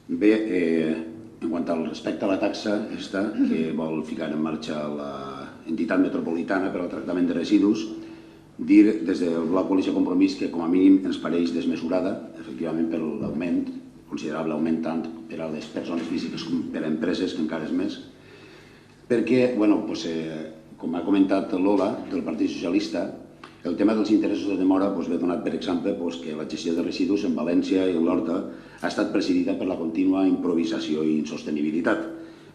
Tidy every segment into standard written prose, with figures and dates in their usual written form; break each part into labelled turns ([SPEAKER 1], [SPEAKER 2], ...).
[SPEAKER 1] Bé, en quant al respecte a la taxa que vol ficar en marxa l'entitat metropolitana per al tractament de residus, dir des del Bloc Coalició Compromís que com a mínim ens pareix desmesurada, efectivament per l'augment, considerable augment tant per a les persones físiques com per a empreses, que encara és més, perquè, com ha comentat Lola, del Partit Socialista, el tema dels interessos de demora ve donat per exemple que la gestió de residus en València i en l'Horta ha estat presidida per la contínua improvisació i insostenibilitat.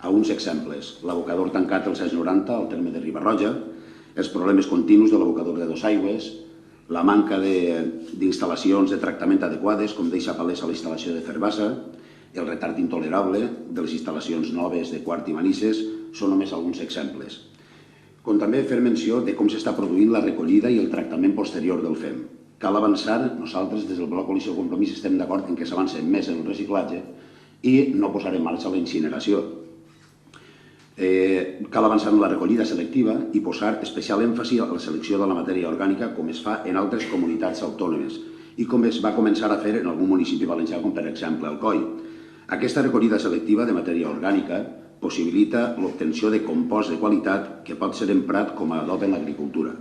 [SPEAKER 1] Alguns exemples: l'abocador tancat al 690 al terme de Riba-roja, els problemes continus de l'abocador de Dosaigües, la manca d'instal·lacions de tractament adequades, com deixa palès a la instal·lació de Ferbassa, el retard intolerable de les instal·lacions noves de Quart i Manises són només alguns exemples. Com també fer menció de com s'està produint la recollida i el tractament posterior del FEM. Cal avançar, nosaltres des del Bloc Coalició Compromís estem d'acord en que s'avanci més en el reciclatge i no posar en marxa la incineració. Cal avançar en la recollida selectiva i posar especial èmfasi a la selecció de la matèria orgànica com es fa en altres comunitats autònomes i com es va començar a fer en algun municipi valencià com per exemple Alcoi. Aquesta recollida selectiva de matèria orgànica possibilita l'obtenció de compost de qualitat que pot ser emprat com a adob en l'agricultura.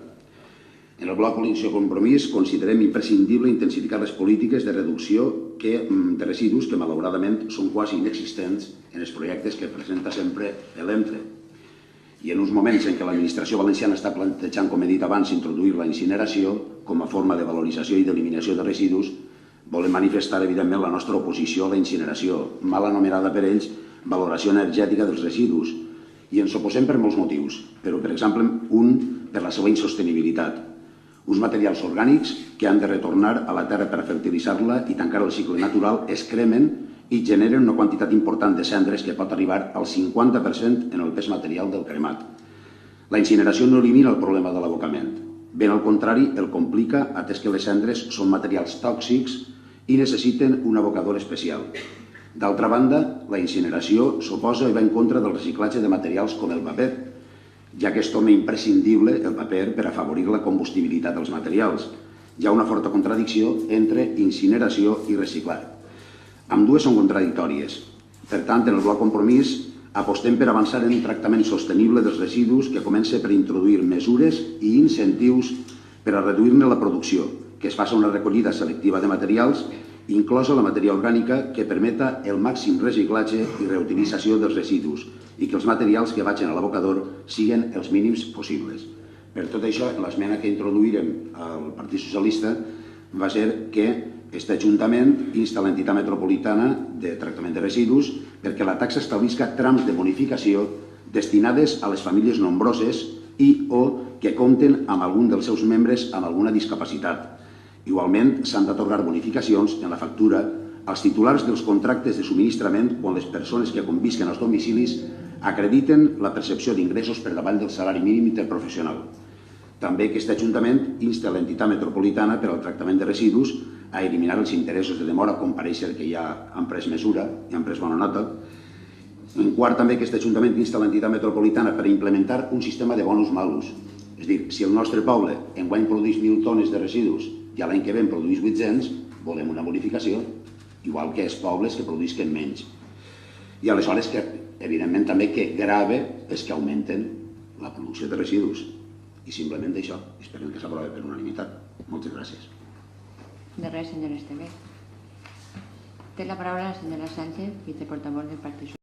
[SPEAKER 1] En el Bloc Coalició Compromís considerem imprescindible intensificar les polítiques de reducció de residus que malauradament són quasi inexistents en els projectes que presenta sempre l'ENFRE. I en uns moments en què l'administració valenciana està plantejant, com he dit abans, introduir la incineració com a forma de valorització i d'eliminació de residus, volem manifestar evidentment la nostra oposició a la incineració, mal anomenada per ells valoració energètica dels residus, i ens oposem per molts motius, però per exemple per la seva insostenibilitat. Uns materials orgànics que han de retornar a la terra per fertilitzar-la i tancar el cicle natural es cremen i generen una quantitat important de cendres que pot arribar al 50% en el pes material del cremat. La incineració no elimina el problema de l'abocament, ben al contrari el complica atès que les cendres són materials tòxics i necessiten un abocador especial. D'altra banda, la incineració s'oposa i va en contra del reciclatge de materials com el paper, ja que és home imprescindible el paper per afavorir la combustibilitat dels materials. Hi ha una forta contradicció entre incineració i reciclar. Ambdues són contradictòries. Per tant, en el Bloc Compromís apostem per avançar en un tractament sostenible dels residus que comença per introduir mesures i incentius per a reduir-ne la producció, que es faci una recollida selectiva de materials, inclosa la matèria orgànica que permeta el màxim reciclatge i reutilització dels residus i que els materials que vagin a l'abocador siguin els mínims possibles. Per tot això, l'esmena que introduirem al Partit Socialista va ser que aquest Ajuntament insta l'entitat metropolitana de tractament de residus perquè la taxa establisca trams de bonificació destinades a les famílies nombroses i o que compten amb algun dels seus membres amb alguna discapacitat. Igualment, s'han d'atorgar bonificacions en la factura als titulars dels contractes de subministrament quan les persones que convisquen als domicilis acrediten la percepció d'ingressos per davall del salari mínim interprofessional. També aquest Ajuntament insta l'entitat metropolitana per al tractament de residus a eliminar els interessos de demora, com pareix que ja han pres mesura i han pres bona nota. En quart, també aquest Ajuntament insta l'entitat metropolitana per implementar un sistema de bonus-malus. És a dir, si el nostre poble enguany produeix 1.000 tones de residus i l'any que ve en produeix 800, volem una bonificació, igual que els pobles que produïsquen menys. I aleshores, evidentment, també que grave és que augmenten la producció de residus. I simplement això, esperem que s'aprovi per unanimitat. Moltes gràcies.
[SPEAKER 2] De res, senyora Esteve. Té la paraula la senyora Sánchez, viceportavoz del Partit Socialista.